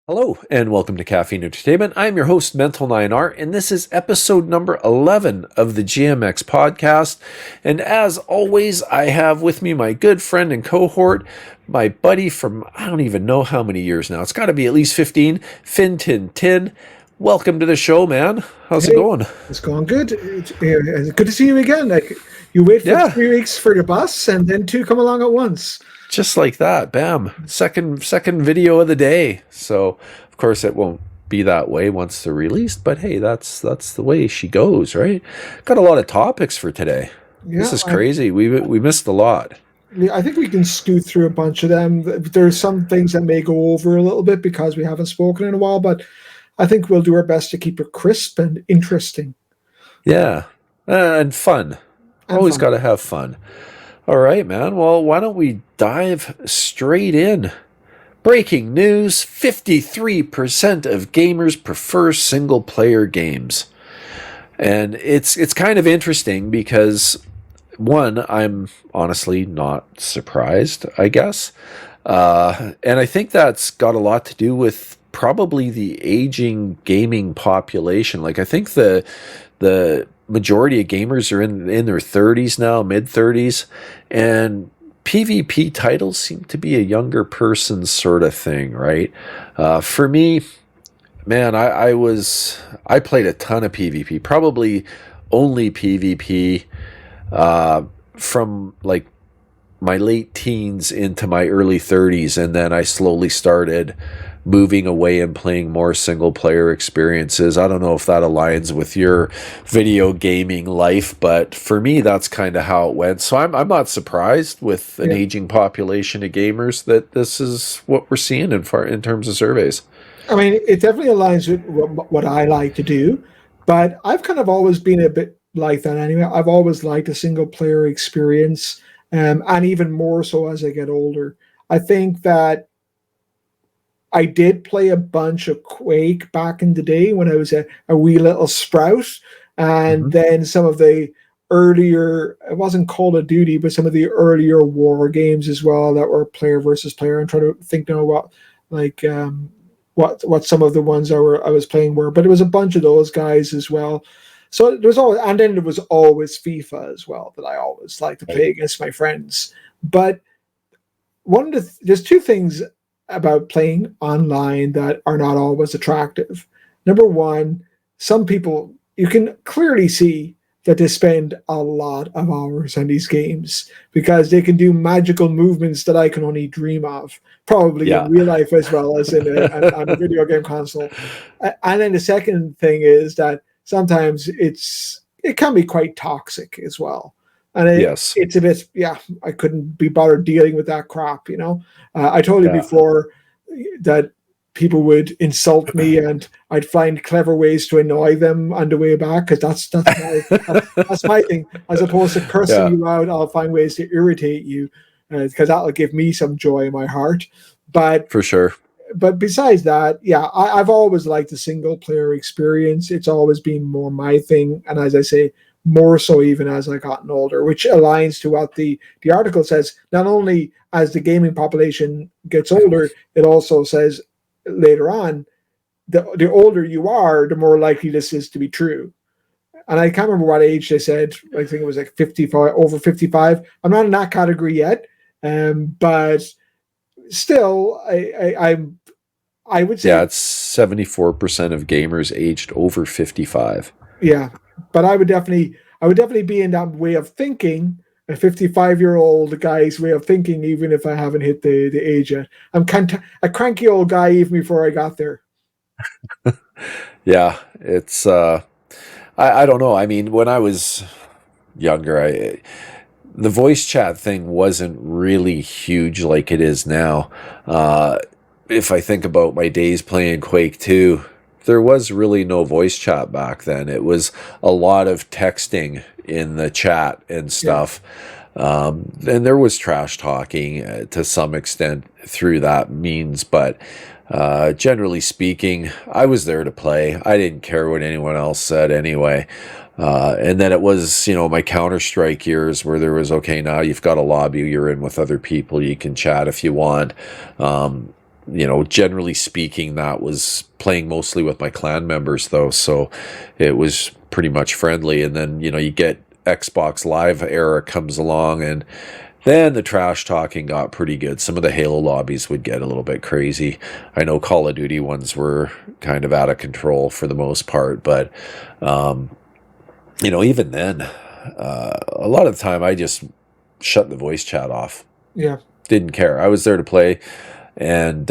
Hello, and welcome to Caffeine Entertainment. I'm your host, Mental9R, and this is episode number 11 of the GMX podcast. And as always, I have with me my good friend and cohort, my buddy from I don't even know how many years now. It's got to be at least 15, Fin Tin Tin. Welcome to the show, man. How's it Hey, going? it's going good. It's good to see you again. Like you wait for Yeah, 3 weeks for the bus, and then two come along at once. just like that. Bam. Second video of the day. So, of course, it won't be that way once they're released, but hey, that's the way she goes, right? Got a lot of topics for today. This Yeah, is crazy. We missed a lot. I think we can scoot through a bunch of them. There's some things that may go over a little bit because we haven't spoken in a while, but I think we'll do our best to keep it crisp and interesting Yeah. And fun. and Always fun. got to have fun. All right, man. Well, why don't we dive straight in? Breaking news, 53% of gamers prefer single player games. And it's kind of interesting because one, I'm honestly not surprised, I guess. And I think that's got a lot to do with probably the aging gaming population. Like I think the majority of gamers are in their 30s now, mid 30s, and PvP titles seem to be a younger person's sort of thing, right? For me, man, I played a ton of PvP, probably only PvP from like my late teens into my early 30s, and then I slowly started moving away and playing more single player experiences. I don't know if that aligns with your video gaming life, but for me that's kind of how it went. So I'm not surprised with an Yeah. aging population of gamers that this is what we're seeing in terms of surveys. I mean, it definitely aligns with what I like to do, but I've kind of always been a bit like that anyway. I've always liked a single player experience, and even more so as I get older. I think that I did play a bunch of Quake back in the day when I was a wee little sprout, and Hmm. then some of the earlier, it wasn't Call of Duty, but some of the earlier war games as well that were player versus player. I'm trying to think now what like what some of the ones I was playing were, but it was a bunch of those guys as well. So there was always, and then there was always FIFA as well that I always like to Right. play against my friends. But there's two things about playing online that are not always attractive. Number one, some people you can clearly see that they spend a lot of hours on these games because they can do magical movements that I can only dream of, probably in Yeah. real life as well as on a video game console. And then the second thing is that sometimes it can be quite toxic as well, and Yes. it's a bit, yeah, I couldn't be bothered dealing with that crap, you know. I told you Yeah. before that people would insult me and I'd find clever ways to annoy them on the way back because that's my thing. As opposed to cursing Yeah, you out, I'll find ways to irritate you because that'll give me some joy in my heart. But for sure. besides that, yeah, I've always liked the single player experience. It's always been more my thing, and as I say, more so even as I gotten older, which aligns to what the article says. Not only as the gaming population gets older, it also says later on, the older you are, the more likely this is to be true. And I can't remember what age they said. I think it was like 55, over 55. I'm not in that category yet, but still, I would Yeah, say, it's 74% of gamers aged over 55. yeah. But I would definitely be in that way of thinking, a 55-year-old guy's way of thinking, even if I haven't hit the age yet. I'm kind of a cranky old guy even before I got there. Yeah, it's I don't know. I mean, when I was younger, I the voice chat thing wasn't really huge like it is now. Uh if I think about my days playing Quake 2, there was really no voice chat back then. It was a lot of texting in the chat and Yeah. stuff. And there was trash talking to some extent through that means, but generally speaking, I was there to play. I didn't care what anyone else said anyway. And then it was, my Counter-Strike years where there was, okay, now you've got a lobby you're in with other people. You can chat if you want. generally speaking, that was playing mostly with my clan members, though. So it was pretty much friendly. And then, you get Xbox Live era comes along, and then the trash talking got pretty good. Some of the Halo lobbies would get a little bit crazy. I know Call of Duty ones were kind of out of control for the most part, but, even then, a lot of the time I just shut the voice chat off. Yeah. Didn't care. I was there to play. And,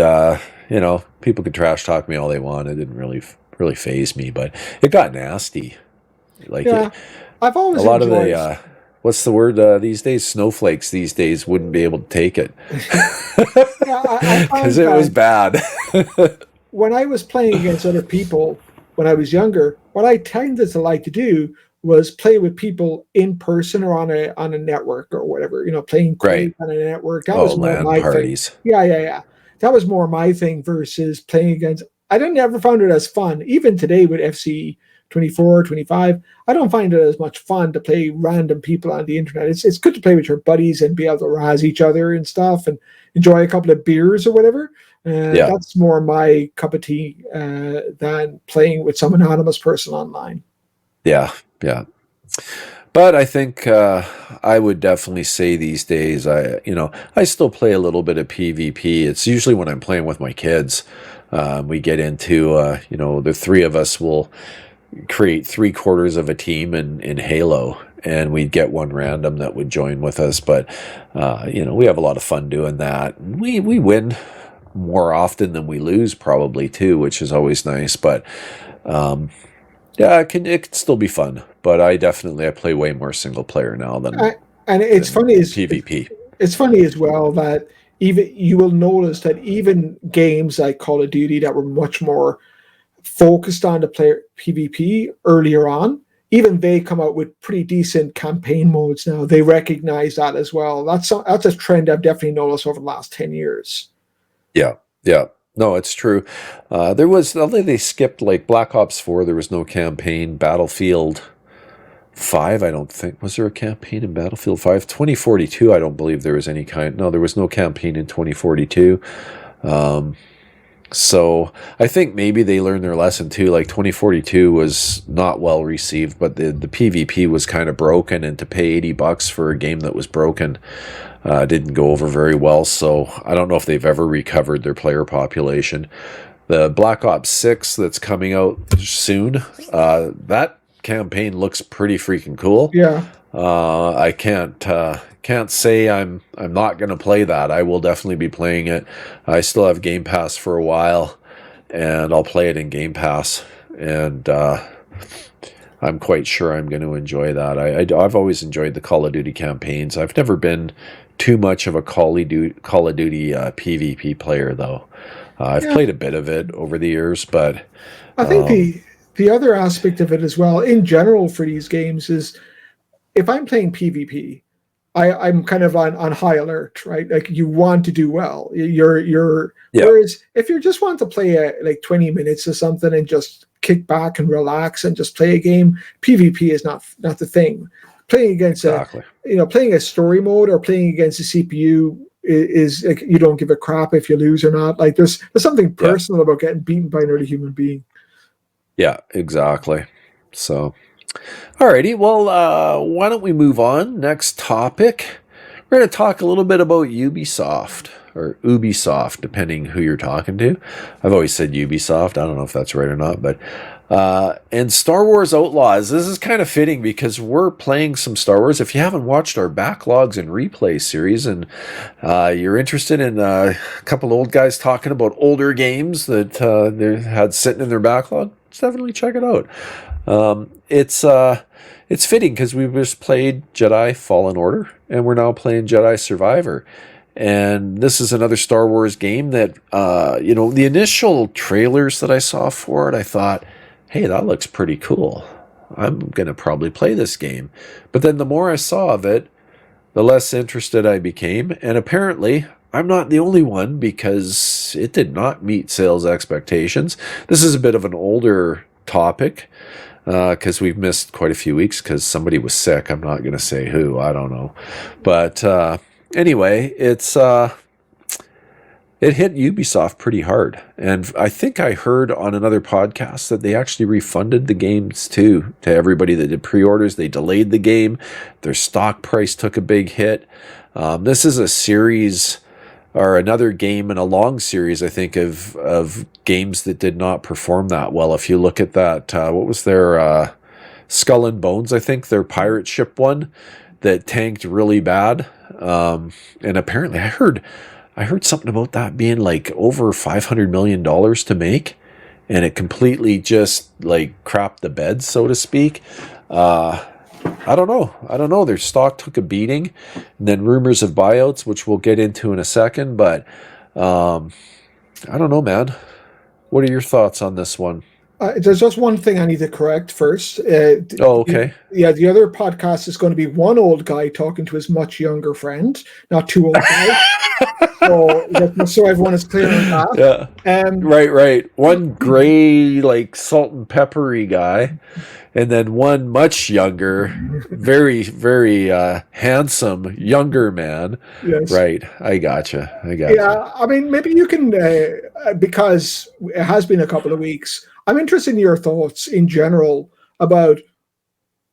people could trash talk me all they want. It didn't really phase me, but it got nasty. Like Yeah. I've a always lot of enjoyed. the, what's the word these days? Snowflakes these days wouldn't be able to take it. Yeah, I Because find it was that bad. when I was playing against other people when I was younger, what I tended to like to do was play with people in person or on a network or whatever, playing Right. Quake on a network. That Oh, was more LAN my thing. parties. Yeah, yeah, yeah. That was more my thing versus playing against. I didn't ever found it as fun. Even today with FC 24, 25, I don't find it as much fun to play random people on the internet. It's good to play with your buddies and be able to razz each other and stuff and enjoy a couple of beers or whatever. Yeah. That's more my cup of tea than playing with some anonymous person online. Yeah. Yeah. But I think I would definitely say these days, I still play a little bit of PvP. It's usually when I'm playing with my kids. We get into, the three of us will create three-quarters of a team in Halo, and we'd get one random that would join with us. But, we have a lot of fun doing that. We win more often than we lose, probably, too, which is always nice. But, yeah, it can still be fun, but I play way more single player now And it's than funny is PvP. it's funny as well that even you will notice that even games like Call of Duty that were much more focused on the player PvP earlier on, even they come out with pretty decent campaign modes now. They recognize that as well. That's a trend I've definitely noticed over the last 10 years. Yeah, yeah. No, it's true. There was, although they skipped like Black Ops 4, there was no campaign. Battlefield 5, I don't think. Was there a campaign in Battlefield 5? 2042, I don't believe there was any kind. No, there was no campaign in 2042. So I think maybe they learned their lesson too. Like 2042 was not well received, but the PvP was kind of broken, and to pay $80 for a game that was broken didn't go over very well. So I don't know if they've ever recovered their player population. The Black Ops 6 that's coming out soon, that campaign looks pretty freaking cool. Yeah. I can't say I'm not going to play that. I will definitely be playing it. I still have Game Pass for a while, and I'll play it in Game Pass. And I'm quite sure I'm going to enjoy that. I've always enjoyed the Call of Duty campaigns. I've never been too much of a Call of Duty PvP player, though. I've Yeah. played a bit of it over the years, but I think the other aspect of it as well, in general for these games, is if I'm playing PvP, I'm kind of on high alert, right? Like you want to do well. You're yeah, whereas if you just want to play like 20 minutes or something and just kick back and relax and just play a game, PvP is not the thing. Playing against exactly. playing a story mode or playing against a CPU is like you don't give a crap if you lose or not. Like there's something Yeah, personal about getting beaten by another human being. yeah, exactly. So. Alrighty, well, why don't we move on? Next topic. We're going to talk a little bit about Ubisoft, or Ubisoft, depending who you're talking to. I've always said Ubisoft. I don't know if that's right or not, but and Star Wars Outlaws. This is kind of fitting because we're playing some Star Wars. If you haven't watched our Backlogs and Replay series, and you're interested in a couple old guys talking about older games that they had sitting in their backlog, definitely check it out. It's fitting because we just played Jedi Fallen Order, and we're now playing Jedi Survivor. And this is another Star Wars game that, the initial trailers that I saw for it, I thought, hey, that looks pretty cool. I'm going to probably play this game. But then the more I saw of it, the less interested I became. And apparently, I'm not the only one because it did not meet sales expectations. This is a bit of an older topic because we've missed quite a few weeks because somebody was sick. I'm not going to say who. I don't know. But anyway, it's it hit Ubisoft pretty hard. And I think I heard on another podcast that they actually refunded the games too to everybody that did pre-orders. They delayed the game. Their stock price took a big hit. This is a series or another game in a long series, I think, of games that did not perform that well. If you look at that, what was their Skull and Bones, I think, their pirate ship one that tanked really bad. And apparently I heard something about that being like over $500 million to make, and it completely just like crapped the bed, so to speak. I don't know. I don't know. Their stock took a beating, and then rumors of buyouts, which we'll get into in a second. But I don't know, man. What are your thoughts on this one? There's just one thing I need to correct first. Oh, okay. The other podcast is going to be one old guy talking to his much younger friend, not two old guys. So everyone is clear on that. Yeah. Right. One gray, like salt and peppery guy, and then one much younger, very, very handsome younger man. Yes. Right. I gotcha. Yeah, I mean, maybe you can, because it has been a couple of weeks. I'm interested in your thoughts in general about,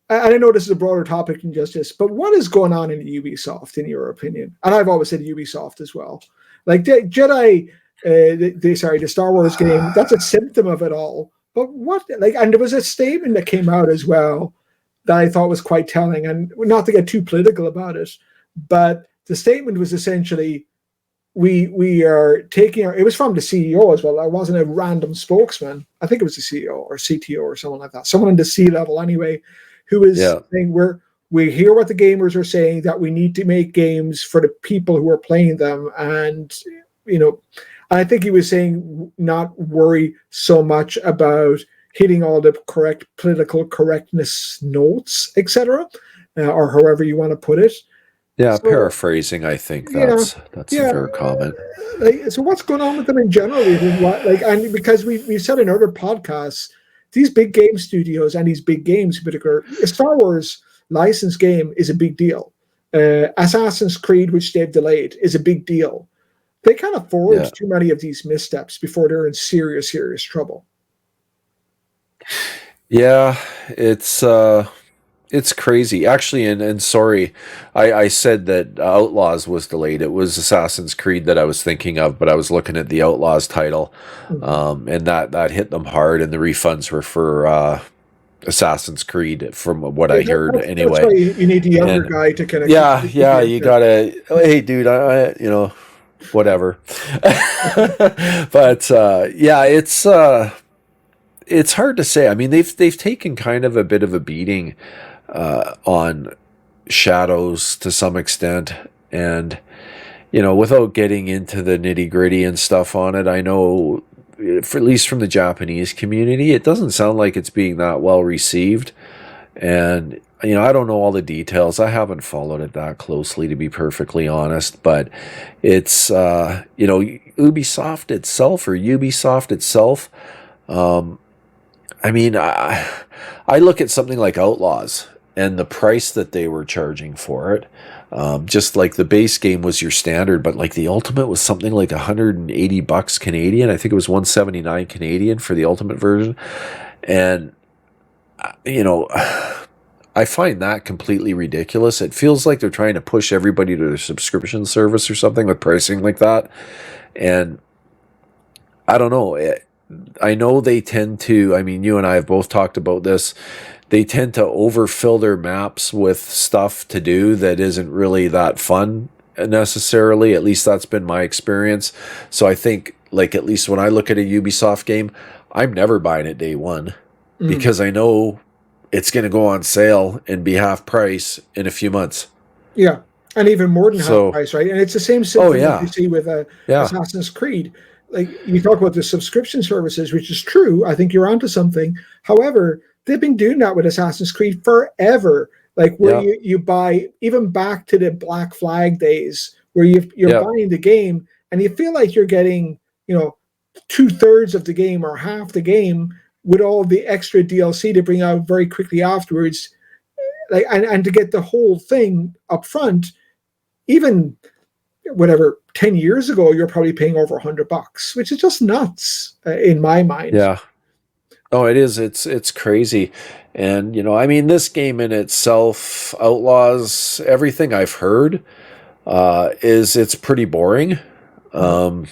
and I know this is a broader topic than just this, but what is going on in Ubisoft, in your opinion? And I've always said Ubisoft as well. Like the Jedi, the Star Wars game, that's a symptom of it all. But and there was a statement that came out as well that I thought was quite telling, and not to get too political about it, but the statement was essentially, we are taking it was from the CEO as well. It wasn't a random spokesman. I think it was the CEO or CTO or someone like that. Someone in the C level anyway, who is saying we hear what the gamers are saying, that we need to make games for the people who are playing them. And, I think he was saying not worry so much about hitting all the correct political correctness notes, etc., or however you want to put it. Yeah, so, paraphrasing, I think that's a fair comment. So what's going on with them in general? And because we've said in other podcasts, these big game studios and these big games in particular, a Star Wars licensed game is a big deal. Assassin's Creed, which they've delayed, is a big deal. They can't afford too many of these missteps before they're in serious, serious trouble. Yeah, it's crazy. Actually, and sorry, I said that Outlaws was delayed. It was Assassin's Creed that I was thinking of, but I was looking at the Outlaws title, and that hit them hard, and the refunds were for Assassin's Creed, from what I heard anyway. That's why you need the younger guy to kind of... Yeah, you gotta... Hey, dude, I whatever. But, it's hard to say. I mean, they've taken kind of a bit of a beating on Shadows to some extent, and without getting into the nitty gritty and stuff on it, I know, at least from the Japanese community, it doesn't sound like it's being that well received. And I don't know all the details. I haven't followed it that closely, to be perfectly honest. But it's Ubisoft itself. I mean, I look at something like Outlaws and the price that they were charging for it. Just like the base game was your standard, but like the ultimate was something like $180 Canadian. I think it was $179 Canadian for the ultimate version. And, I find that completely ridiculous. It feels like they're trying to push everybody to their subscription service or something with pricing like that. And I don't know. I know they tend to, I mean, you and I have both talked about this. They tend to overfill their maps with stuff to do that isn't really that fun necessarily. At least that's been my experience. So I think, like, at least when I look at a Ubisoft game, I'm never buying it day one because I know it's going to go on sale and be half price in a few months. Yeah, and even more than half price, right? And it's the same symptom that you see with Assassin's Creed. Like, you talk about the subscription services, which is true. I think you're onto something. However, they've been doing that with Assassin's Creed forever. Like, where you buy, even back to the Black Flag days, where you're buying the game and you feel like you're getting, 2/3 of the game or half the game with all the extra DLC to bring out very quickly afterwards. Like, and to get the whole thing up front, even whatever 10 years ago you're probably paying over $100, which is just nuts in my mind. Yeah. Oh, it is. It's crazy. And, I mean, this game in itself outlaws everything I've heard. Is it's pretty boring. Um,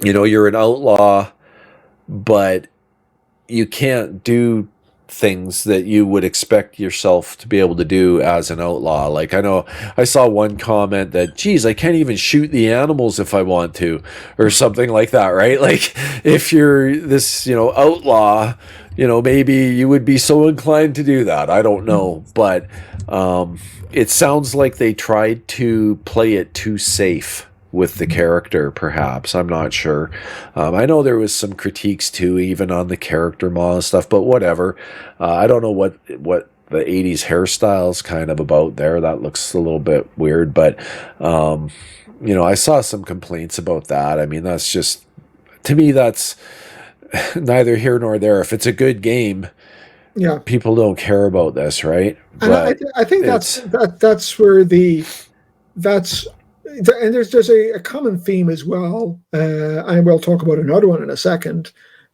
you're an outlaw, but you can't do things that you would expect yourself to be able to do as an outlaw. Like, I know I saw one comment that, geez, I can't even shoot the animals if I want to, or something like that, right? Like, if you're this, outlaw, maybe you would be so inclined to do that. I don't know. But it sounds like they tried to play it too safe with the character, perhaps. I'm not sure. I know there was some critiques too, even on the character model and stuff, but whatever. I don't know what the 80s hairstyle's kind of about there. That looks a little bit weird, but I saw some complaints about that. I mean, that's just, to me, that's neither here nor there. If it's a good game, Yeah, people don't care about this, right? and But I think it's that's where that's and there's a common theme as well. I will talk about another one in a second,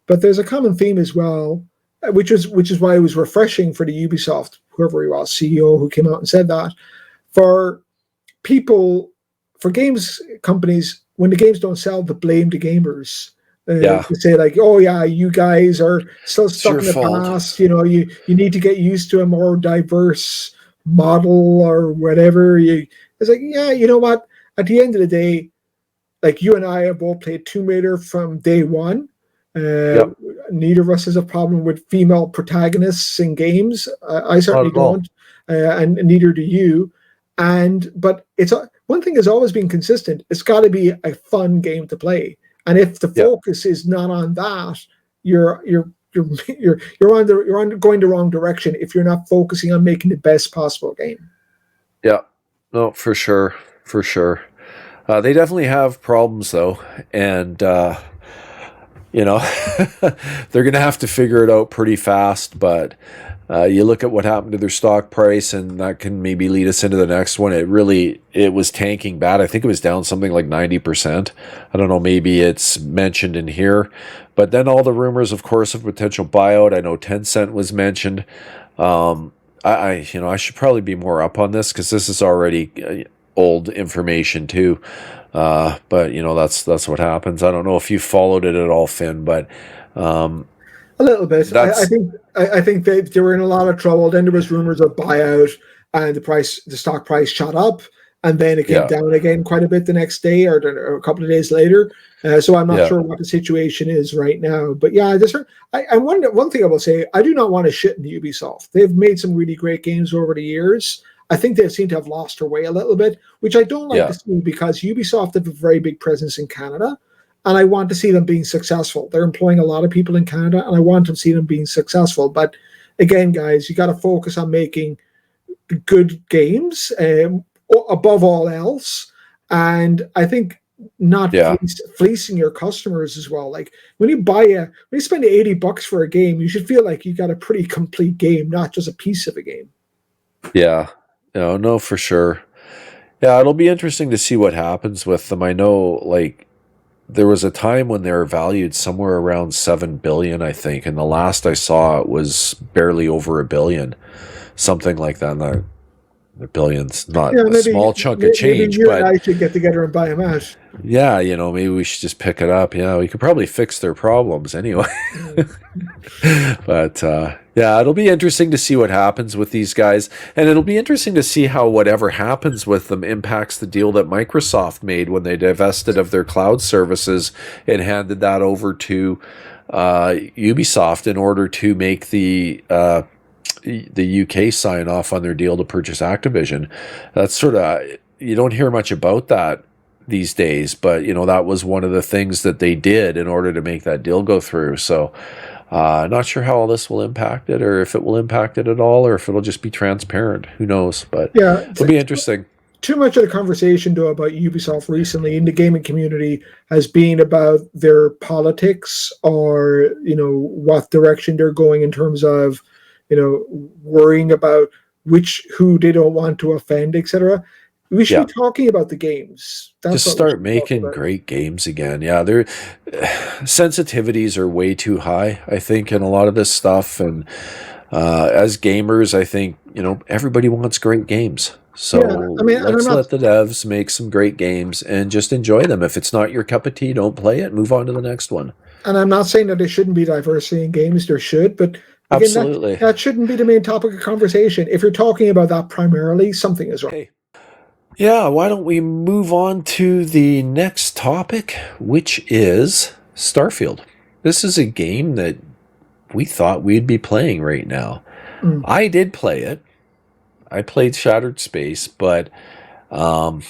but there's a common theme as well, which is why it was refreshing for the Ubisoft, whoever he was, CEO, who came out and said that for people, for games companies, when the games don't sell, to blame the gamers. yeah, To say like, oh yeah, you guys are still it's stuck your in the fault. past. You need to get used to a more diverse model or whatever. It's like, yeah, you know what? At the end of the day, like you and I have both played Tomb Raider from day one. Uh, Yep, Neither of us has a problem with female protagonists in games. I not certainly at all. don't, and neither do you. But one thing has always been consistent. It's got to be a fun game to play, and if the Yep, focus is not on that, you're going the wrong direction if you're not focusing on making the best possible game. yep. No, for sure, for sure. They definitely have problems though, and you know they're going to have to figure it out pretty fast. But you look at what happened to their stock price, and that can maybe lead us into the next one. It was tanking bad. I think it was down something like 90%. I don't know. Maybe it's mentioned in here, but then all the rumors, of course, of potential buyout. I know Tencent was mentioned. Um, I should probably be more up on this because this is already old information too. But that's what happens. I don't know if you followed it at all, Finn, but um, A little bit. that's I think they were in a lot of trouble. Then there was rumors of buyout, and the stock price shot up, and then it came yeah, down again quite a bit the next day or a couple of days later. So I'm not yeah, sure what the situation is right now. But yeah, one thing I will say, I do not want to shit in Ubisoft. They've made some really great games over the years. I think they seem to have lost their way a little bit, which I don't like to yeah, see because Ubisoft have a very big presence in Canada and I want to see them being successful. They're employing a lot of people in Canada, and I want to see them being successful. But again, guys, you got to focus on making good games above all else. And I think not yeah, fleecing your customers as well. Like when you spend $80 for a game, you should feel like you got a pretty complete game, not just a piece of a game. yeah. No, for sure. Yeah, it'll be interesting to see what happens with them. I know, like, there was a time when they were valued somewhere around 7 billion, I think, and the last I saw it was barely over a billion, something like that. And the billion's not Yeah, a small chunk of maybe change, you and but I should get together and buy them out. yeah, maybe we should just pick it up. Yeah, we could probably fix their problems anyway. But yeah, it'll be interesting to see what happens with these guys, and it'll be interesting to see how whatever happens with them impacts the deal that Microsoft made when they divested of their cloud services and handed that over to Ubisoft in order to make the UK sign off on their deal to purchase Activision. That's sort of, you don't hear much about that these days, but that was one of the things that they did in order to make that deal go through. So not sure how all this will impact it, or if it will impact it at all, or if it'll just be transparent. Who knows? But Yeah, it'll be interesting. too much of the conversation though about Ubisoft recently in the gaming community has been about their politics or what direction they're going in terms of worrying about who they don't want to offend, etc. We should Yeah. be talking about the games. That's Just what we start should talk making about. great games again. Yeah, their sensitivities are way too high, I think, in a lot of this stuff. And as gamers, I think, everybody wants great games. Yeah, So I mean, and I'm let's not, let the devs make some great games and just enjoy them. If it's not your cup of tea, don't play it. Move on to the next one. saying that there shouldn't be diversity in games. There should, but again, Absolutely. that shouldn't be the main topic of conversation. If you're talking about that primarily, something is wrong. Okay. Yeah, why don't we move on to the next topic, which is Starfield. This is a game that we thought we'd be playing right now. Mm. I did play it. I played Shattered Space, but um,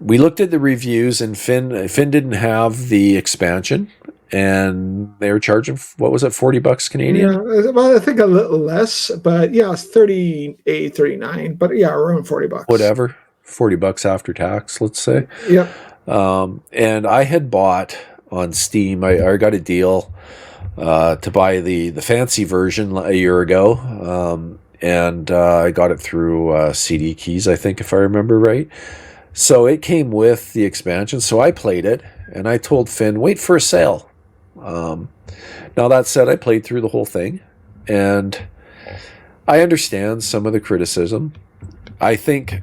we looked at the reviews, and Finn didn't have the expansion, and they were charging, what was it, $40 Yeah, Canadian? well, I think a little less, but yeah, it's 38, 39, but yeah, around $40. Whatever, $40 after tax, let's say. Yep. And I had bought on Steam. I got a deal to buy the fancy version a year ago, and I got it through CD Keys, I think, if I remember right. So it came with the expansion. So I played it, and I told Finn, wait for a sale. Now that said, I played through the whole thing, and I understand some of the criticism. I think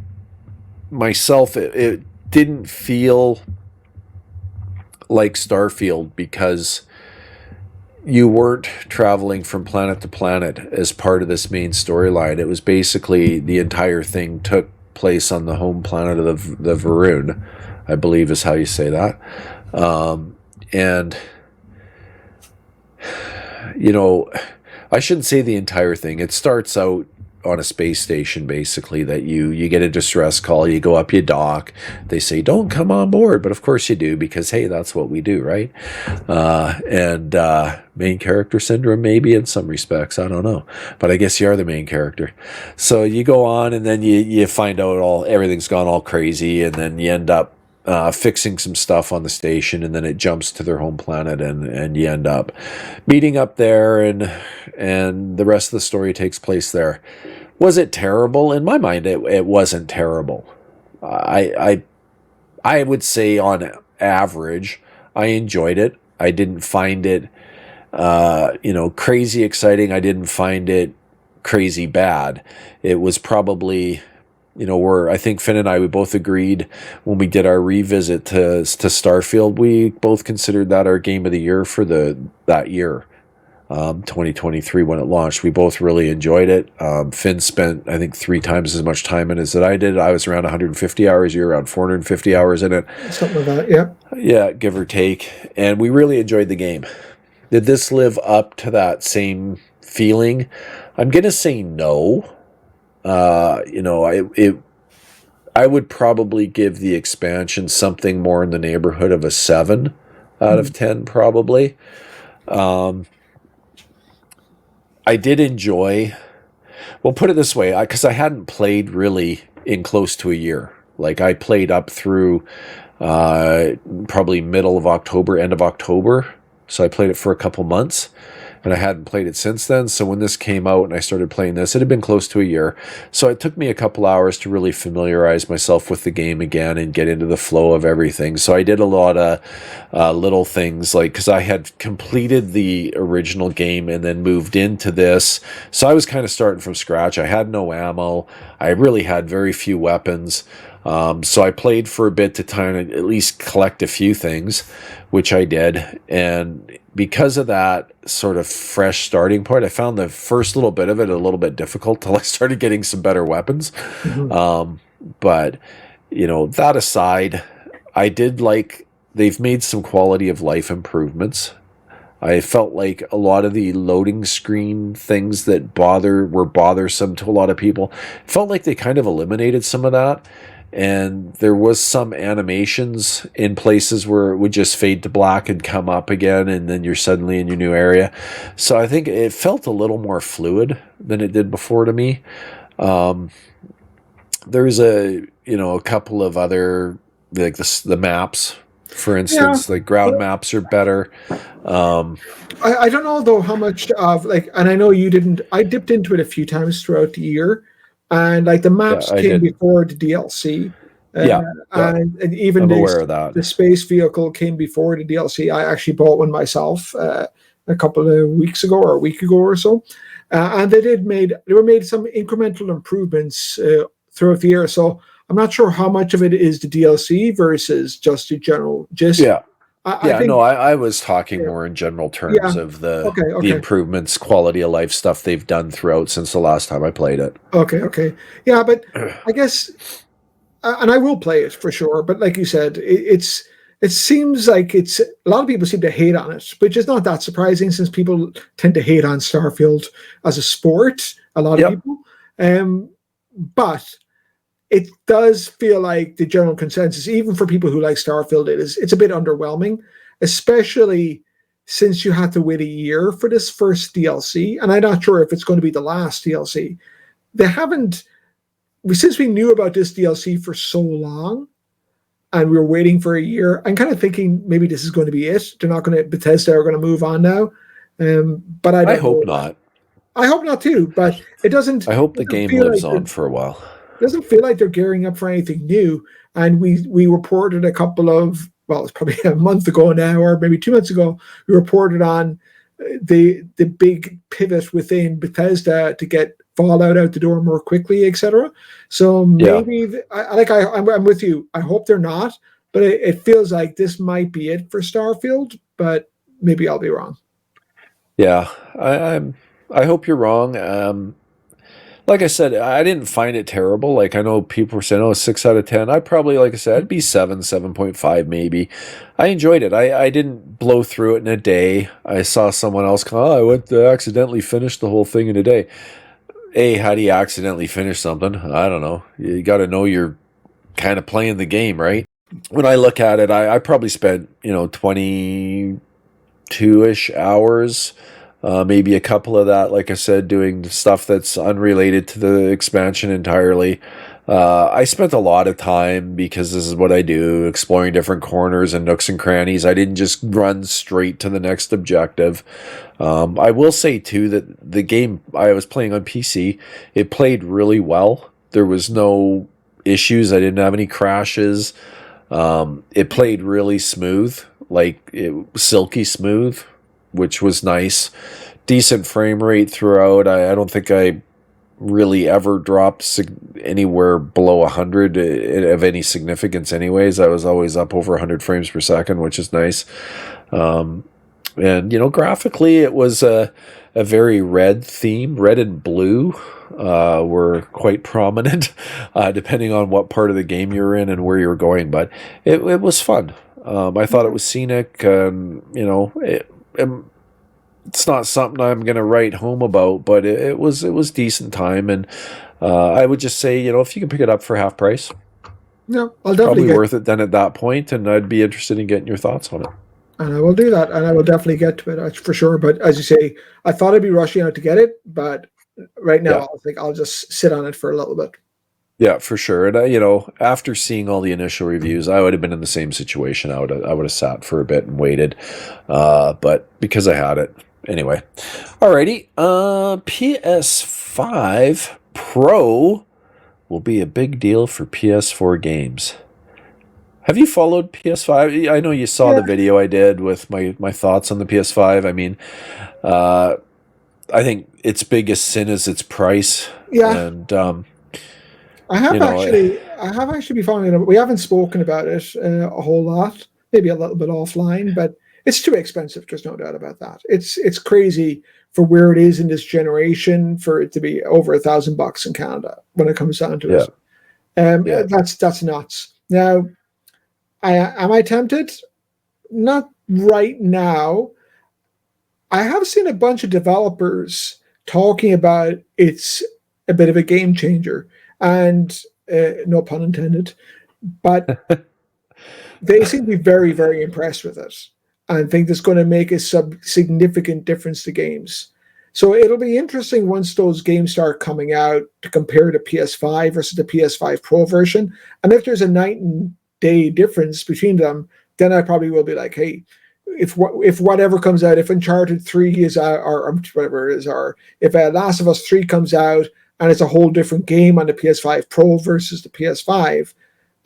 myself, it didn't feel like Starfield because you weren't traveling from planet to planet as part of this main storyline. It was basically the entire thing took place on the home planet of the Varun, I believe is how you say that. And, I shouldn't say the entire thing. It starts out on a space station, basically, that you get a distress call, you go up, you dock, they say don't come on board, but of course you do, because hey, that's what we do, right? And main character syndrome, maybe, in some respects, I don't know, but I guess you are the main character. So you go on, and then you find out everything's gone all crazy, and then you end up fixing some stuff on the station, and then it jumps to their home planet, and you end up meeting up there, and the rest of the story takes place there. Was it terrible? In my mind, it wasn't terrible. I would say on average, I enjoyed it. I didn't find it crazy exciting. I didn't find it crazy bad. It was probably, where I think Finn and I, we both agreed when we did our revisit to Starfield, we both considered that our game of the year for that year, 2023, when it launched. We both really enjoyed it. Finn spent, I think, 3 times as much time in it as that I did. I was around 150 hours. You're around 450 hours in it. Something like that, yeah. Yeah, give or take. And we really enjoyed the game. Did this live up to that same feeling? I'm going to say no. I would probably give the expansion something more in the neighborhood of a 7 out of 10, probably. I did enjoy, well, put it this way, because I hadn't played really in close to a year. Like, I played up through probably middle of October, end of October. So I played it for a couple months, and I hadn't played it since then. So when this came out and I started playing this, it had been close to a year. So it took me a couple hours to really familiarize myself with the game again and get into the flow of everything. So I did a lot of little things, like, because I had completed the original game and then moved into this. So I was kind of starting from scratch. I had no ammo. I really had very few weapons. So I played for a bit to try and at least collect a few things, which I did. And because of that sort of fresh starting point, I found the first little bit of it a little bit difficult till I started getting some better weapons. Mm-hmm. But, that aside, I did like, they've made some quality of life improvements. I felt like a lot of the loading screen things that were bothersome to a lot of people, felt like they kind of eliminated some of that. And there was some animations in places where it would just fade to black and come up again, and then you're suddenly in your new area. So I think it felt a little more fluid than it did before to me. There's a couple of other, like the maps, for instance, Yeah. like ground maps are better. I don't know though how much of, like, and I know you didn't. I dipped into it a few times throughout the year, and like the Yeah, maps I came did. before the DLC. Uh, Yeah, yeah, and even I'm aware of that. the space vehicle came before the DLC. I actually bought one myself a couple of weeks ago or a week ago or so, and they were made some incremental improvements throughout the year. So I'm not sure how much of it is the DLC versus just the general gist. Yeah, I yeah. No, think, I was talking yeah, more in general terms yeah, of okay, the okay. improvements, quality of life stuff they've done throughout since the last time I played it. Okay, okay. Yeah, but I guess, and I will play it for sure. But like you said, it seems like it's a lot of people seem to hate on it, which is not that surprising since people tend to hate on Starfield as a sport. A lot of Yep. people, um, but it does feel like the general consensus, even for people who like Starfield, it's a bit underwhelming, especially since you had to wait a year for this first DLC, and I'm not sure if it's going to be the last DLC. They haven't since we knew about this DLC for so long and we were waiting for a year, I'm kind of thinking maybe this is going to be it. They're not going to Bethesda are going to move on now, but I I don't hope know. not. I hope not too. But I hope the doesn't game feel lives like on for a while. doesn't feel like they're gearing up for anything new. And we reported a couple of well, it's probably a month ago now, or maybe 2 months ago, we reported on the big pivot within Bethesda to get Fallout out the door more quickly, etc. So Yeah, maybe I'm with you. I hope they're not, but it feels like this might be it for Starfield. But maybe I'll be wrong. yeah. I hope you're wrong. Like I said, I didn't find it terrible. Like I know people were saying, "Oh, 6 out of 10." I probably, like I said, I'd be 7.5 maybe. I enjoyed it. I didn't blow through it in a day. I saw someone else go, "Oh, I went to accidentally finish the whole thing in a day." Hey, how do you accidentally finish something? I don't know. You got to know you're kind of playing the game, right? When I look at it, I probably spent 22-ish hours, maybe a couple of that, like I said, doing stuff that's unrelated to the expansion entirely. I spent a lot of time because this is what I do, exploring different corners and nooks and crannies. I didn't just run straight to the next objective. I will say too that the game I was playing on PC, it played really well. There was no issues. I didn't have any crashes. It played really smooth, like it silky smooth, which was nice. Decent frame rate throughout. I don't think I really ever dropped anywhere below 100 of any significance anyways. I was always up over 100 frames per second, which is nice. Um, and graphically it was a very red theme. Red and blue were quite prominent, depending on what part of the game you're in and where you're going. But it was fun. I thought it was scenic. It's not something I'm going to write home about, but it was decent time. And I would just say, if you can pick it up for half price, No, I'll it's definitely probably get, worth it then at that point. And I'd be interested in getting your thoughts on it. and I will do that, and I will definitely get to it for sure. But as you say, I thought I'd be rushing out to get it, but right now Yeah. I'll think I'll just sit on it for a little bit. Yeah, for sure. And after seeing all the initial reviews, I would have been in the same situation. I would have sat for a bit and waited, but because I had it anyway. Alrighty, PS5 Pro will be a big deal for PS4 games. Have you followed PS5? I know you saw Yeah, the video I did with my thoughts on the PS5. I mean, uh, I think its biggest sin is its price, yeah. and I you know. have actually been following it. We haven't spoken about it a whole lot, maybe a little bit offline, but it's too expensive. There's no doubt about that. It's crazy for where it is in this generation for it to be over $1,000 in Canada when it comes down to Yeah, it. yeah. That's nuts. Now, am I tempted? Not right now. I have seen a bunch of developers talking about it's a bit of a game changer, and no pun intended. But they seem to be very, very impressed with it and think it's going to make a significant difference to games. So it'll be interesting once those games start coming out to compare the PS5 versus the PS5 Pro version. And if there's a night and day difference between them, then I probably will be like, hey, if whatever comes out, if Uncharted 3 is out, or whatever it is, or if Last of Us 3 comes out and it's a whole different game on the PS5 Pro versus the PS5,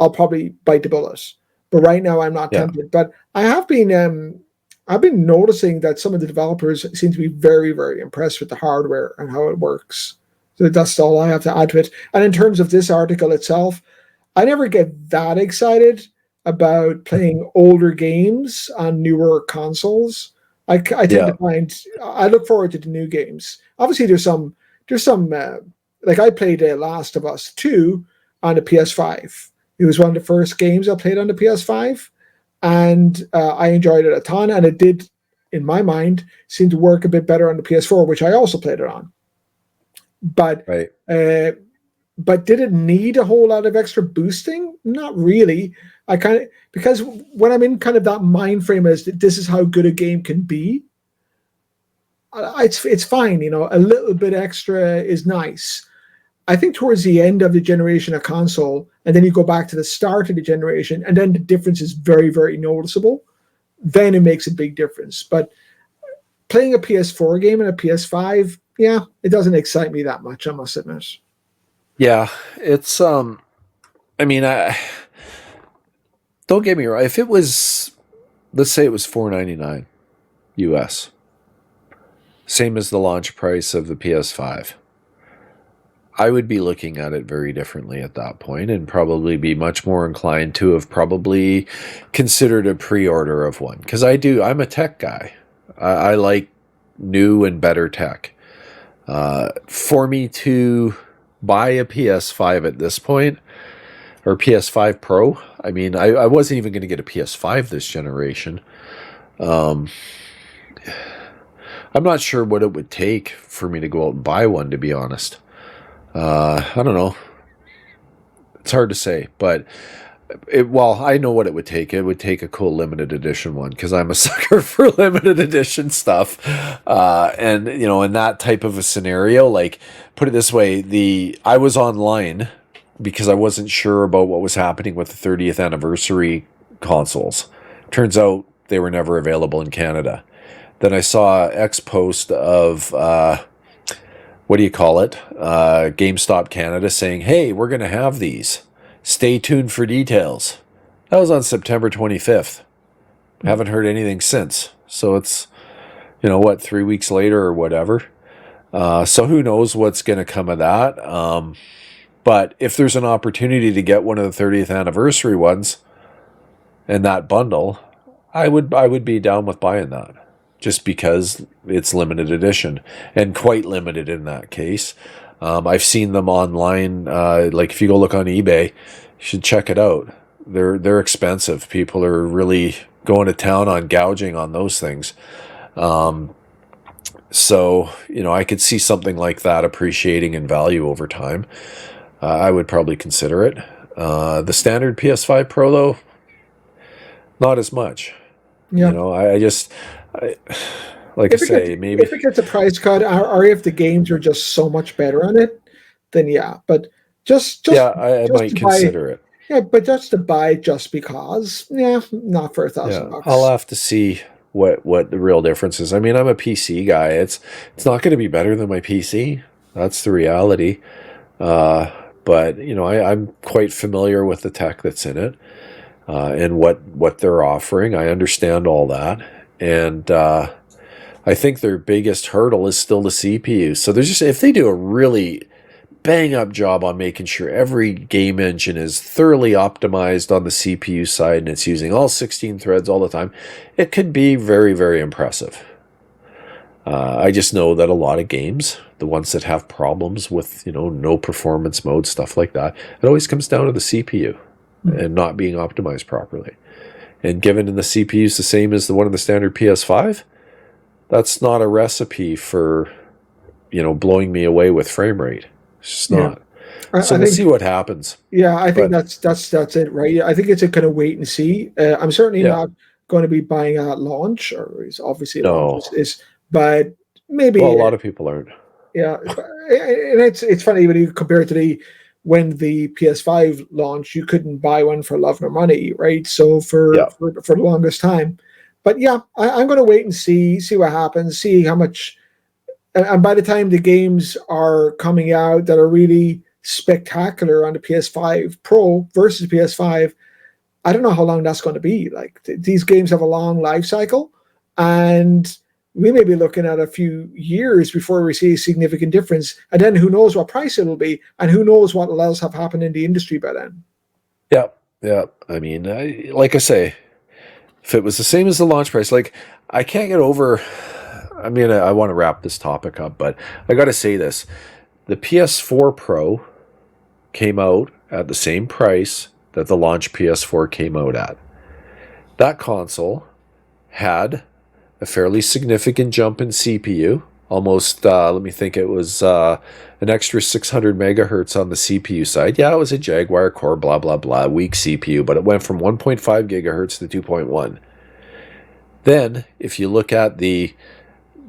I'll probably bite the bullet. But right now, I'm not Yeah. tempted. But I've been noticing that some of the developers seem to be very, very impressed with the hardware and how it works. So that's all I have to add to it. And in terms of this article itself, I never get that excited about playing older games on newer consoles. I tend Yeah. to find I look forward to the new games. Obviously, there's some like I played Last of Us 2 on the PS5. It was one of the first games I played on the PS5, and I enjoyed it a ton. And it did, in my mind, seem to work a bit better on the PS4, which I also played it on. But Right. uh, but did it need a whole lot of extra boosting? Not really. I kind of because when I'm in kind of that mind frame as this is how good a game can be, it's fine. A little bit extra is nice. I think towards the end of the generation of console, and then you go back to the start of the generation, and then the difference is very, very noticeable. Then it makes a big difference. But playing a PS4 game and a PS5, yeah, it doesn't excite me that much, I must admit. Yeah. It's I mean, I don't get me wrong. If it was, let's say it was $4.99 US, same as the launch price of the PS5, I would be looking at it very differently at that point and probably be much more inclined to have probably considered a pre-order of one. Because I'm a tech guy. I like new and better tech. For me to buy a PS5 at this point, or PS5 Pro, I mean, I wasn't even going to get a PS5 this generation. Um, I'm not sure what it would take for me to go out and buy one, to be honest. I don't know. It's hard to say, but well, I know what it would take. It would take a cool limited edition one because I'm a sucker for limited edition stuff. And in that type of a scenario, like put it this way, I was online because I wasn't sure about what was happening with the 30th anniversary consoles. Turns out they were never available in Canada. Then I saw X post of what do you call it? GameStop Canada saying, "Hey, we're going to have these. Stay tuned for details." That was on September 25th. Haven't heard anything since. So it's, 3 weeks later or whatever. So who knows what's going to come of that. But if there's an opportunity to get one of the 30th anniversary ones in that bundle, I would be down with buying that. Just because it's limited edition and quite limited in that case. I've seen them online. Like if you go look on eBay, you should check it out. They're expensive. People are really going to town on gouging on those things. So I could see something like that appreciating in value over time. I would probably consider it. The standard PS5 Pro though, not as much. Yeah. I, like I say, maybe. If it gets a price cut, or if the games are just so much better on it, then yeah. But just Yeah, I just might to buy, consider it. yeah. But just to buy just because, yeah, not for $1,000 Yeah, I'll bucks. have to see what the real difference is. I mean, I'm a PC guy. It's not going to be better than my PC. That's the reality. Uh, but I'm quite familiar with the tech that's in it and what they're offering. I understand all that, and I think their biggest hurdle is still the CPU. So there's just if they do a really bang up job on making sure every game engine is thoroughly optimized on the CPU side and it's using all 16 threads all the time, it could be very, very impressive. I just know that a lot of games, the ones that have problems with, no performance mode, stuff like that, it always comes down to the CPU and not being optimized properly. And given the CPU is the same as the one in the standard PS5, that's not a recipe for, blowing me away with frame rate. It's just Yeah, not. So I we'll see think. what happens. Yeah, I think But that's it, right? I think it's a kind of wait and see. I'm certainly yeah, not going to be buying at launch, or it's obviously launch no. but Well, a maybe lot of people aren't. yeah. And it's funny when you compare it to when the PS5 launched, you couldn't buy one for love nor money, right? So Yeah. for the longest time, but yeah, I'm going to wait and see what happens, see how much, and by the time the games are coming out that are really spectacular on the PS5 Pro versus PS5, I don't know how long that's going to be. Like these games have a long life cycle, and we may be looking at a few years before we see a significant difference. And then who knows what price it'll be, and who knows what else have happened in the industry by then. Yeah, yeah. I mean, like I say, if it was the same as the launch price, like I can't get over. I mean, I want to wrap this topic up, but I got to say this: the PS4 Pro came out at the same price that the launch PS4 came out at. That console had a fairly significant jump in CPU. Almost, let me think, it was an extra 600 megahertz on the CPU side. Yeah, it was a Jaguar Core, blah, blah, blah, weak CPU, but it went from 1.5 gigahertz to 2.1. Then, if you look at the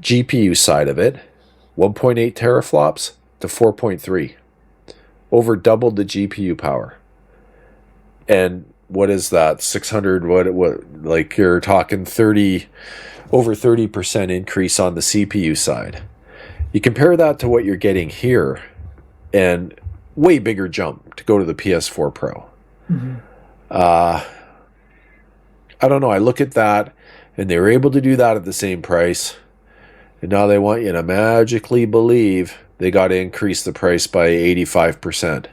GPU side of it, 1.8 teraflops to 4.3. Over doubled the GPU power. And what is that? 600, what, like you're talking 30, over 30% increase on the CPU side. You compare that to what you're getting here, and way bigger jump to go to the PS4 Pro. Mm-hmm. I don't know. I look at that, and they were able to do that at the same price. And now they want you to magically believe they got to increase the price by 85%.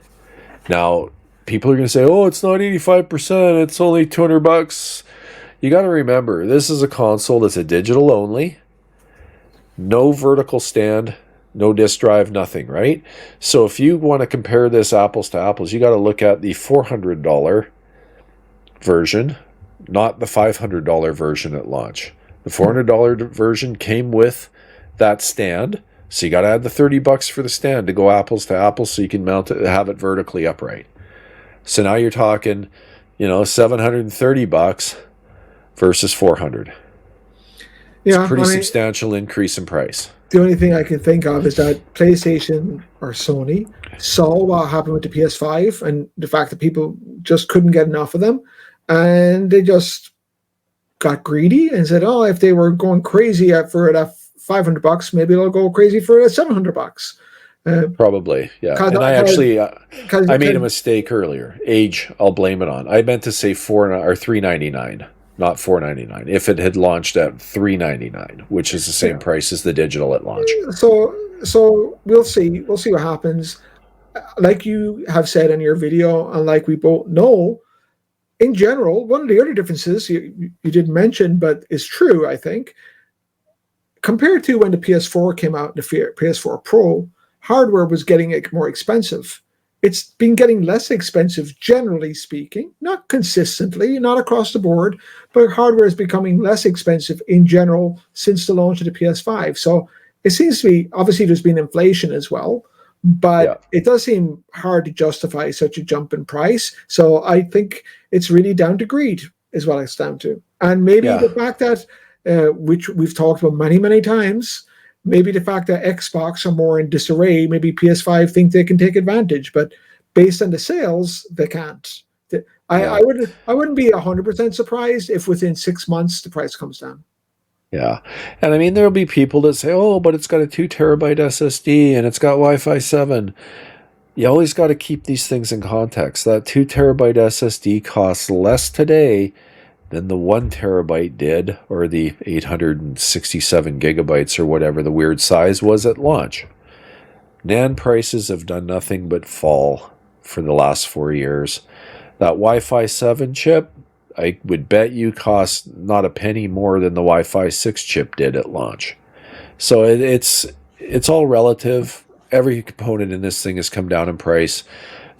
Now, people are going to say, oh, it's not 85%. It's only $200. You got to remember, this is a console that's a digital only. No vertical stand, no disk drive, nothing, right? So if you want to compare this apples to apples, you got to look at the $400 version, not the $500 version at launch. The $400 version came with that stand, so you got to add the $30 for the stand to go apples to apples, so you can mount it, have it vertically upright. So now you're talking, $730 versus $400. It's a pretty substantial increase in price. The only thing I can think of is that PlayStation or Sony saw what happened with the PS5 and the fact that people just couldn't get enough of them, and they just got greedy and said, "Oh, if they were going crazy for that $500, maybe they'll go crazy for $700." Probably, yeah. And I made a mistake earlier. Age, I'll blame it on. I meant to say $399, not $499. If it had launched at $399, which is the same price as the digital at launch. So we'll see. We'll see what happens. Like you have said in your video, and like we both know, in general, one of the other differences you didn't mention, but is true, I think, compared to when the PS4 came out, the PS4 Pro, hardware was getting more expensive. It's been getting less expensive, generally speaking, not consistently, not across the board, but hardware is becoming less expensive in general since the launch of the PS5. So it seems to be, obviously there's been inflation as well, but it does seem hard to justify such a jump in price. So I think it's really down to greed is what it's down to. And maybe the fact that, which we've talked about many, many times, maybe the fact that Xbox are more in disarray, maybe PS5 think they can take advantage, but based on the sales, they can't. I wouldn't be 100% surprised if within 6 months the price comes down. Yeah. And I mean, there'll be people that say, oh, but it's got a 2 terabyte SSD and it's got Wi-Fi 7. You always got to keep these things in context. That 2 terabyte SSD costs less today than the 1 terabyte did, or the 867 gigabytes or whatever the weird size was at launch. NAND prices have done nothing but fall for the last 4 years. That Wi-Fi 7 chip, I would bet you cost not a penny more than the Wi-Fi 6 chip did at launch. So it's all relative. Every component in this thing has come down in price.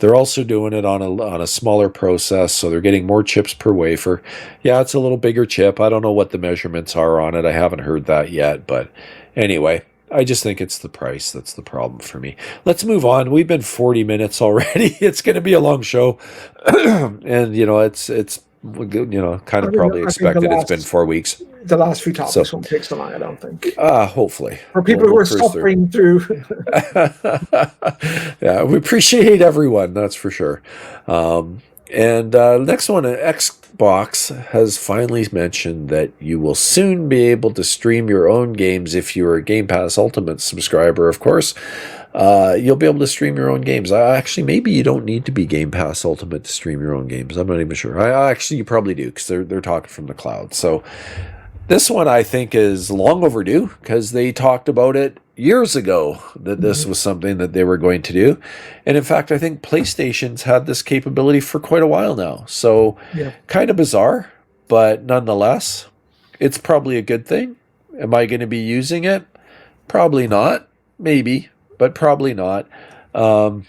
They're also doing it on a smaller process, so they're getting more chips per wafer. Yeah, it's a little bigger chip. I don't know what the measurements are on it. I haven't heard that yet, but anyway, I just think it's the price that's the problem for me. Let's move on. We've been 40 minutes already. It's going to be a long show, and it's kind of probably expected. It's been 4 weeks. The last few topics won't take so long, I don't think. Hopefully. For people who are suffering through. Yeah, we appreciate everyone, that's for sure. Next one, Xbox has finally mentioned that you will soon be able to stream your own games if you are a Game Pass Ultimate subscriber, of course. you'll be able to stream your own games. Actually, maybe you don't need to be Game Pass Ultimate to stream your own games. I'm not even sure. Actually, you probably do because they're talking from the cloud. So this one I think is long overdue because they talked about it years ago that this Mhm. was something that they were going to do. And in fact, I think PlayStation's had this capability for quite a while now. So Yeah. kind of bizarre, but nonetheless, it's probably a good thing. Am I going to be using it? Probably not. Maybe, but probably not. Um,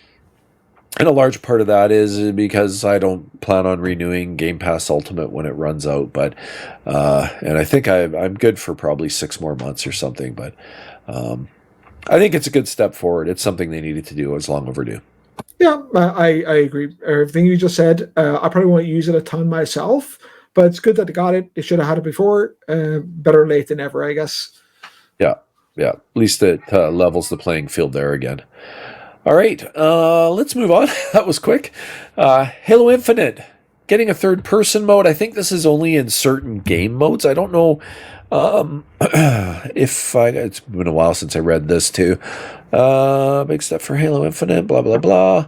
and a large part of that is because I don't plan on renewing Game Pass Ultimate when it runs out. But and I think I'm good for probably 6 more months or something. But I think it's a good step forward. It's something they needed to do. It's long overdue. Yeah, I agree. Everything you just said. I probably won't use it a ton myself, but it's good that they got it. They should have had it before. Better late than ever, I guess. Yeah, yeah. At least it levels the playing field there again. All right, let's move on. That was quick. Halo Infinite getting a third-person mode. I think this is only in certain game modes. I don't know if it's been a while since I read this too. Big step for Halo Infinite. Blah blah blah.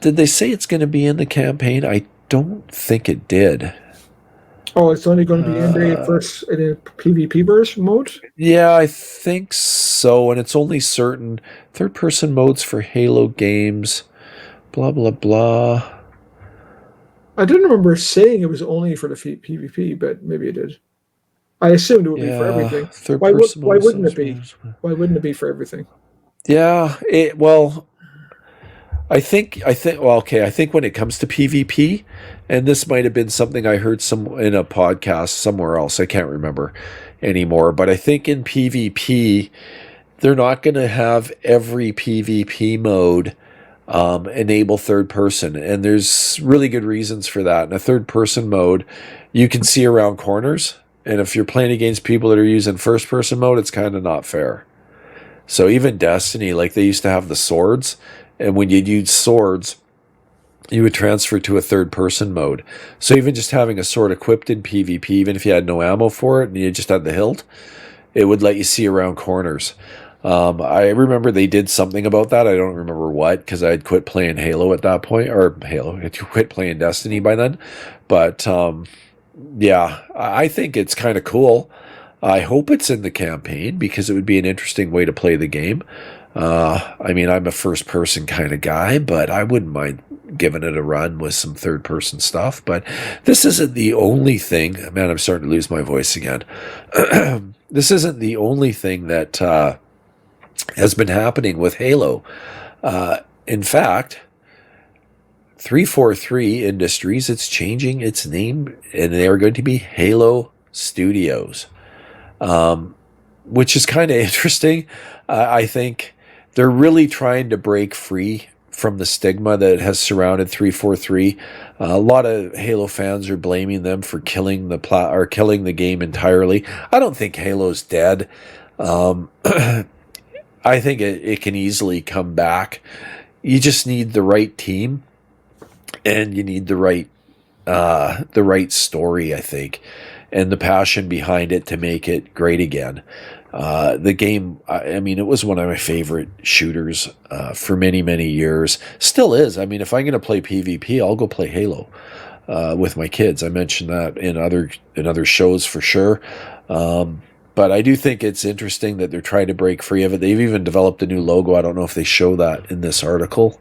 Did they say it's going to be in the campaign? I don't think it did. Oh, it's only going to be in the first in the PvP version mode. Yeah, I think so. And it's only certain third-person modes for Halo games. Blah blah blah. I didn't remember saying it was only for the PvP, but maybe it did. I assumed it would be for Yeah, everything. third person Why mode. wouldn't it be? Why wouldn't it be for everything? Yeah, well, I think well, okay, I think when it comes to PvP, and this might have been something I heard some in a podcast somewhere else. I can't remember anymore, but I think in PvP they're not going to have every PvP mode enable third person, and there's really good reasons for that. In a third person mode, you can see around corners, and if you're playing against people that are using first person mode, it's kind of not fair. So even Destiny, like they used to have the swords, and when you'd use swords, you would transfer to a third person mode. So even just having a sword equipped in PvP, even if you had no ammo for it and you just had the hilt, it would let you see around corners. I remember they did something about that. I don't remember what, because I had quit playing Halo at that point, or Halo, I had quit playing Destiny by then. But yeah, I think it's kind of cool. I hope it's in the campaign because it would be an interesting way to play the game. I mean, I'm a first person kind of guy, but I wouldn't mind giving it a run with some third person stuff. But this isn't the only thing. Man, I'm starting to lose my voice again. This isn't the only thing that has been happening with Halo. In fact, 343 Industries, it's changing its name, and they are going to be Halo Studios, which is kind of interesting. I think they're really trying to break free from the stigma that has surrounded 343. A lot of Halo fans are blaming them for killing killing the game entirely. I don't think Halo's dead. I think it can easily come back. You just need the right team, and you need the right story, I think, and the passion behind it to make it great again. The game, I mean, it was one of my favorite shooters for many, many years. Still is. I mean, if I'm going to play PvP, I'll go play Halo with my kids. I mentioned that in other shows for sure. But I do think it's interesting that they're trying to break free of it. They've even developed a new logo. I don't know if they show that in this article.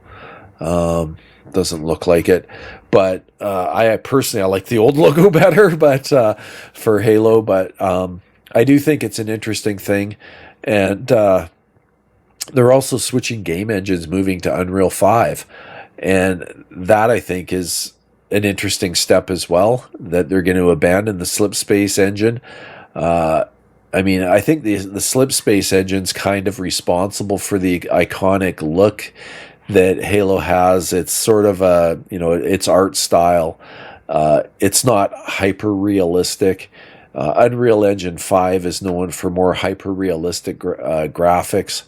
Doesn't look like it. But I personally, I like the old logo better, but for Halo. But I do think it's an interesting thing. And they're also switching game engines, moving to Unreal 5. And that, I think, is an interesting step as well, that they're going to abandon the Slipspace engine. I mean, I think the Slipspace engine's kind of responsible for the iconic look that Halo has. It's sort of a, its art style. It's not hyper realistic. Unreal Engine 5 is known for more hyper realistic graphics.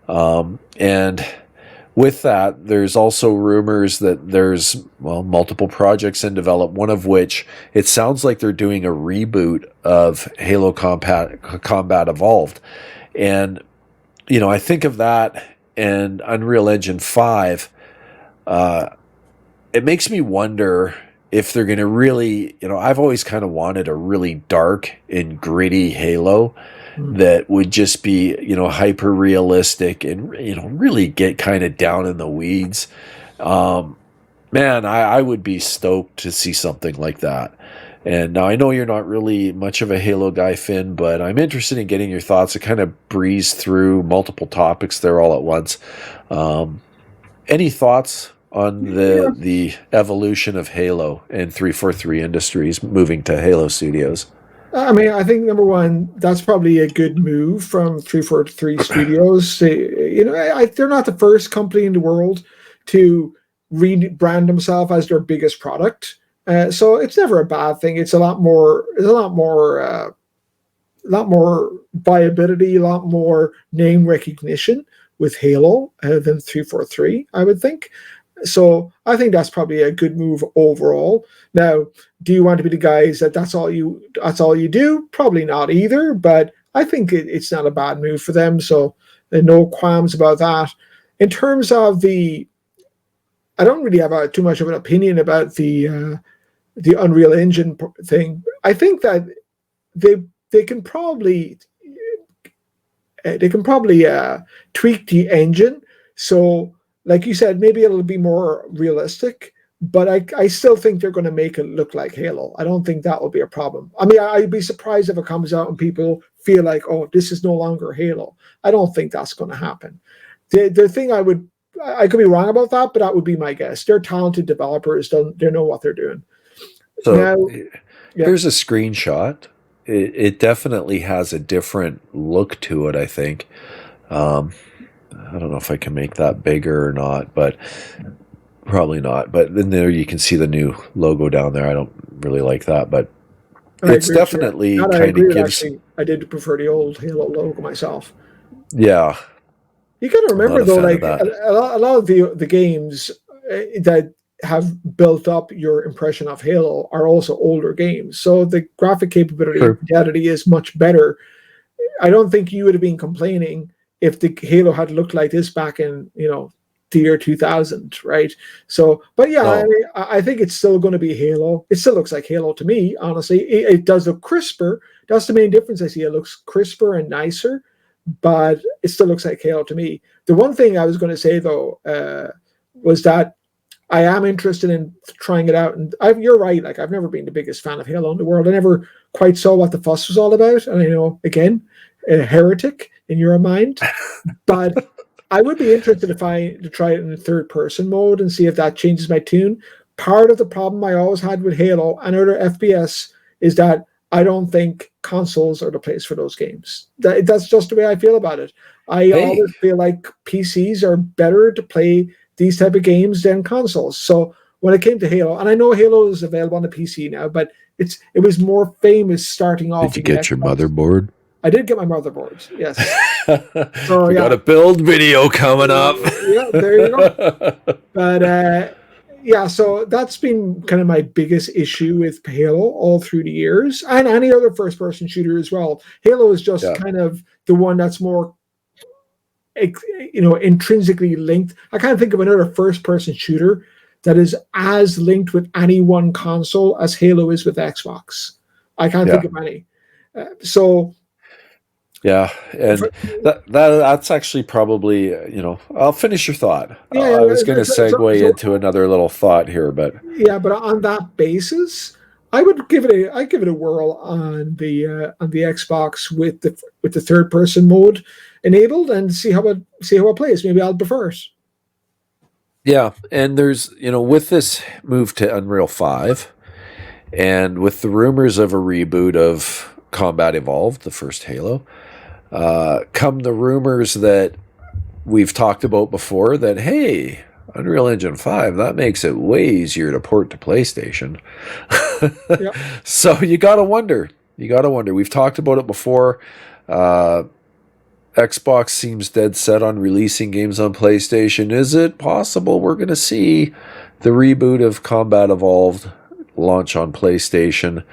And with that, there's also rumors that there's, multiple projects in development, one of which it sounds like they're doing a reboot of Halo Combat Evolved. And I think of that and Unreal Engine 5. It makes me wonder if they're going to really, I've always kind of wanted a really dark and gritty Halo Mm. that would just be, hyper realistic and, really get kind of down in the weeds. Um, Man, I would be stoked to see something like that. And now I know you're not really much of a Halo guy, Finn, but I'm interested in getting your thoughts. I kind of breeze through multiple topics there all at once. Um, any thoughts on Yeah, the evolution of Halo and 343 Industries moving to Halo Studios? I mean, I think number one, that's probably a good move from 343 Studios. They're not the first company in the world to rebrand themselves as their biggest product. So it's never a bad thing. It's a lot more. It's a lot more viability, a lot more name recognition with Halo than 343. I would think. So I think that's probably a good move overall. Now, do you want to be the guys that's all you do? Probably not either, but I think it's not a bad move for them. So no qualms about that. In terms of I don't really have too much of an opinion about the Unreal Engine thing. I think that they they can probably tweak the engine. So, like you said, maybe it'll be more realistic. But I still think they're going to make it look like Halo. I don't think that will be a problem. I mean, I'd be surprised if it comes out and people feel like, oh, this is no longer Halo. I don't think that's going to happen. The thing I could be wrong about that, but that would be my guess. They're talented developers. They know what they're doing. So Now, yeah, here's a screenshot. It definitely has a different look to it, I think. Um, I don't know if I can make that bigger or not, but probably not. But then there you can see the new logo down there. I don't really like that, but I it's agree with you. definitely That I kind agree of with gives, actually. I did prefer the old Halo logo myself. yeah, You got to I'm not remember a though, fan of like that. a lot of the games that have built up your impression of Halo are also older games, so the graphic capability and True. fidelity is much better. I don't think you would have been complaining if the Halo had looked like this back in the year 2000, right? So, but yeah, No, I think it's still going to be Halo. It still looks like Halo to me, honestly. It does look crisper. That's the main difference I see. It looks crisper and nicer, but it still looks like Halo to me. The one thing I was going to say though was that I am interested in trying it out, and you're right. Like I've never been the biggest fan of Halo in the world. I never quite saw what the fuss was all about, and I know again, a heretic in your mind, but I would be interested to try it in the third person mode and see if that changes my tune. Part of the problem I always had with Halo and other FPS is that I don't think consoles are the place for those games. That's just the way I feel about it. I always hey, feel like PCs are better to play these type of games than consoles. So when it came to Halo, and I know Halo is available on the PC now, but it was more famous starting did off you with the get your Xbox. motherboard? I did get my motherboards, yes. So We got yeah, a build video coming up. yeah, there you go. But yeah, so that's been kind of my biggest issue with Halo all through the years, and any other first-person shooter as well. Halo is just Yeah. kind of the one that's more, intrinsically linked. I can't think of another first-person shooter that is as linked with any one console as Halo is with Xbox. I can't think Yeah. of any. So Yeah, and for, that's actually probably I'll finish your thought. yeah, I was going to segue so into another little thought here, but yeah, but on that basis, I give it a whirl on the Xbox with the third person mode enabled and see how it plays. Maybe I'll prefer it. yeah, and there's with this move to Unreal 5 and with the rumors of a reboot of Combat Evolved, the first Halo, come the rumors that we've talked about before that hey, Unreal Engine 5 that makes it way easier to port to PlayStation. Yeah, So you gotta wonder. You gotta wonder. We've talked about it before. Uh, Xbox seems dead set on releasing games on PlayStation. Is it possible we're going to see the reboot of Combat Evolved launch on PlayStation?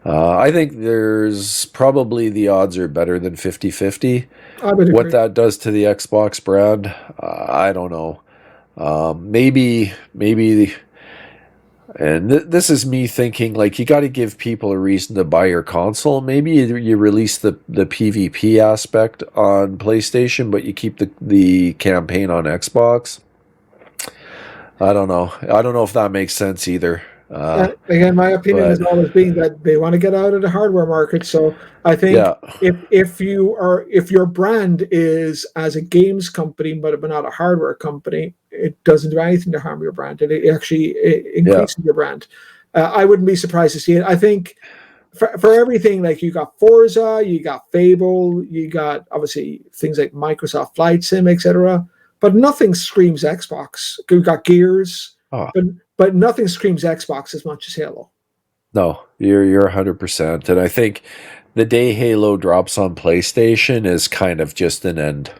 I think there's probably the odds are better than 50-50. I would What agree. that does to the Xbox brand, I don't know. Maybe, and this is me thinking like you got to give people a reason to buy your console. Maybe you release the PvP aspect on PlayStation, but you keep the campaign on Xbox. I don't know. I don't know if that makes sense either. Again, my opinion has But always been that they want to get out of the hardware market. So I think yeah, if your brand is as a games company but not a hardware company, it doesn't do anything to harm your brand. It yeah. increases your brand. I wouldn't be surprised to see it. I think for everything, like you got Forza, you got Fable, you got obviously things like Microsoft Flight Sim, etc. But nothing screams Xbox. You got Gears, Oh, but but nothing screams Xbox as much as Halo. no, you're 100%. And I think the day Halo drops on PlayStation is kind of just an end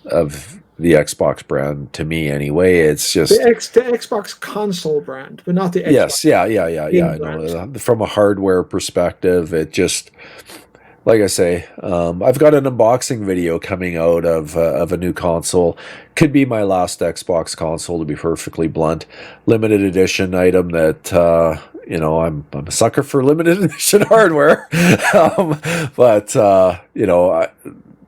of the Xbox brand to me anyway. It's just The Xbox console brand, but not the Xbox yes, yeah. game I know brand. from a hardware perspective, it just like I say, I've got an unboxing video coming out of a new console. Could be my last Xbox console, to be perfectly blunt. Limited edition item that I'm a sucker for limited edition hardware. But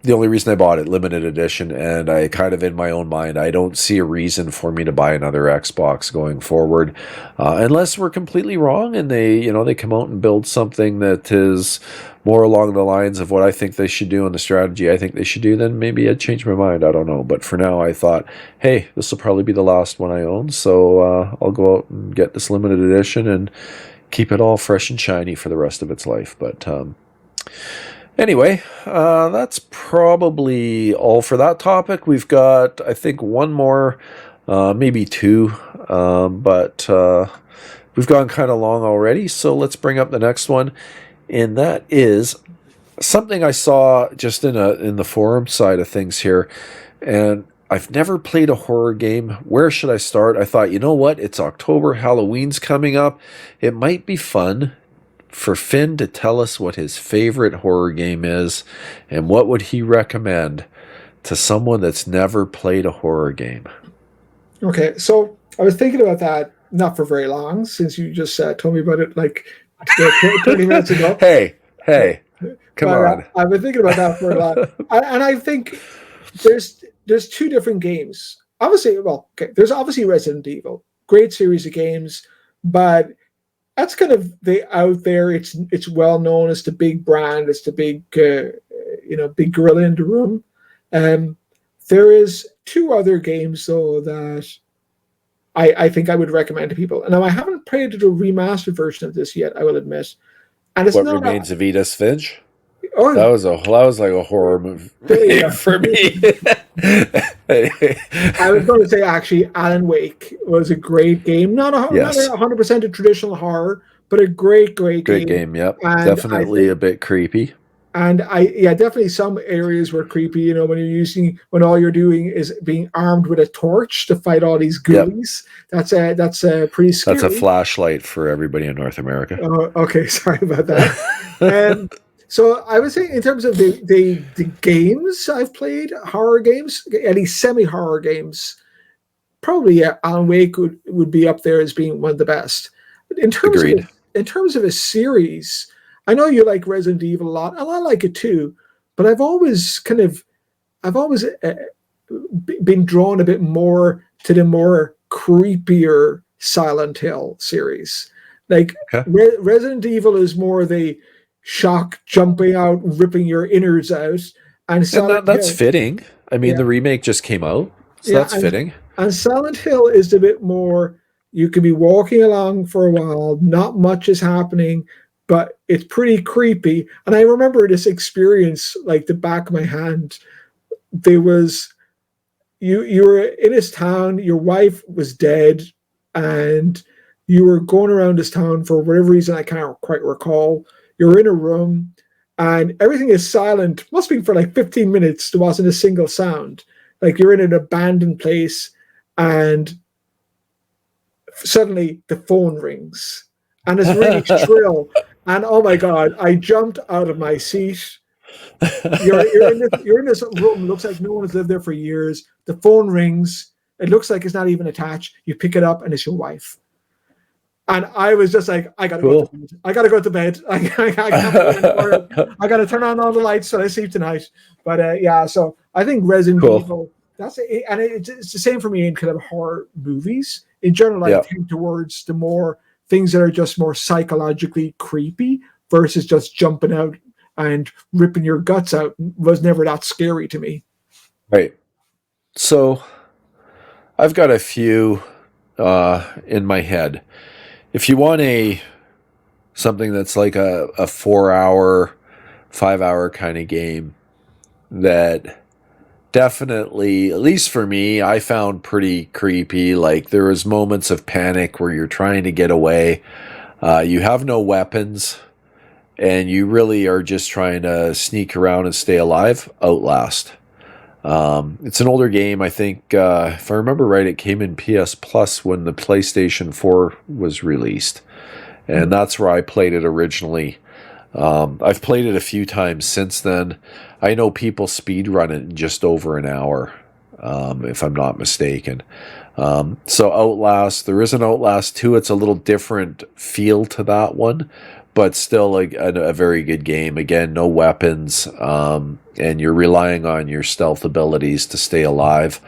the only reason I bought it, limited edition, and I kind of in my own mind, I don't see a reason for me to buy another Xbox going forward, unless we're completely wrong and they come out and build something that is more along the lines of what I think they should do and the strategy I think they should do. Then maybe I'd change my mind. I don't know, but for now, I thought, hey, this will probably be the last one I own, so I'll go out and get this limited edition and keep it all fresh and shiny for the rest of its life. But anyway, that's probably all for that topic. We've got, I think, one more, maybe two, but we've gone kind of long already. So let's bring up the next one, and that is something I saw just in the forum side of things here, and I've never played a horror game. Where should I start? I thought, you know what? It's October, Halloween's coming up. It might be fun for Finn to tell us what his favorite horror game is and what would he recommend to someone that's never played a horror game. Okay, so I was thinking about that not for very long since you just told me about it like 20 minutes ago. hey, So, hey, come but on. I've been thinking about that for a lot, and I think there's two different games. Obviously, well, okay, there's obviously Resident Evil, great series of games, but that's kind of the out there. It's well known. It's the big brand. It's the big big gorilla in the room. Um, there is two other games though that I think I would recommend to people. And now I haven't played the remastered version of this yet. I will admit, and it's What not a remains of Edith Finch? oh That was like a horror movie there you for go. me. Anyway. I was going to say actually, Alan Wake was a great game. Not Yes, 100% a traditional horror, but a great great game. game. Yep, And I definitely think a bit creepy. yeah, definitely some areas were creepy. You know, when all you're doing is being armed with a torch to fight all these Yep, ghoulies. That's pretty that's a scary. flashlight for everybody in North America. Okay, sorry about that. Um, so I would say in terms of the games I've played, horror games, any semi horror games, probably yeah, Alan Wake would be up there as being one of the best. In terms of Agreed. a series, I know you like Resident Evil a lot, and I like it too. But I've always been drawn a bit more to the more creepier Silent Hill series. Like Okay. Resident Evil is more the shock, jumping out, ripping your innards out, and And Silent that's Hill, fitting. I mean, yeah, the remake just came out, so yeah, that's fitting. and Silent Hill is a bit more. You could be walking along for a while, not much is happening, but it's pretty creepy. And I remember this experience like the back of my hand. There was you were in this town, your wife was dead, and you were going around this town for whatever reason I can't quite recall. You're in a room and everything is silent. Must be for like 15 minutes. There wasn't a single sound. Like you're in an abandoned place and suddenly the phone rings and it's really shrill And oh my god, I jumped out of my seat. You're in this room. Looks like no one has lived there for years. The phone rings. It looks like it's not even attached. You pick it up, and it's your wife. And I was just like, I gotta go to Cool. bed. I gotta go to bed. I can't play anymore. I gotta turn on all the lights so I sleep tonight. But yeah, so I think Resident Cool. Evil. That's it, and it's the same for me in kind of horror movies. In general, I Yeah. tend towards the more things that are just more psychologically creepy versus just jumping out and ripping your guts out. Was never that scary to me. Right. So I've got a few in my head. If you want a something that's like a 4 hour, 5 hour kind of game that definitely, at least for me, I found pretty creepy. Like there was moments of panic where you're trying to get away. You have no weapons, and you really are just trying to sneak around and stay alive. Outlast. It's an older game. I think, if I remember right, it came in PS Plus when the PlayStation 4 was released. And that's where I played it originally. I've played it a few times since then. I know people speed run it in just over an hour, if I'm not mistaken. So Outlast, there is an Outlast 2. It's a little different feel to that one, but still a very good game. Again, no weapons, and you're relying on your stealth abilities to stay alive.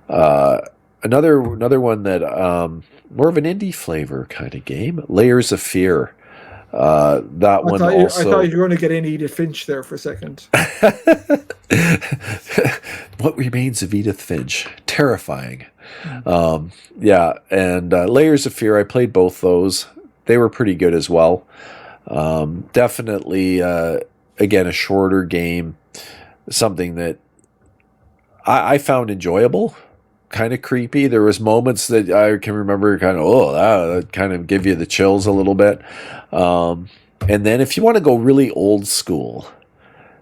Another one that more of an indie flavor kind of game, Layers of Fear. That one I thought also. you were going to get in Edith Finch there for a second. What remains of Edith Finch? Terrifying. Yeah, and Layers of Fear. I played both those. They were pretty good as well. Definitely, again, a shorter game. Something that I found enjoyable. Kind of creepy. There was moments that I can remember kind of, that kind of give you the chills a little bit. And then if you want to go really old school,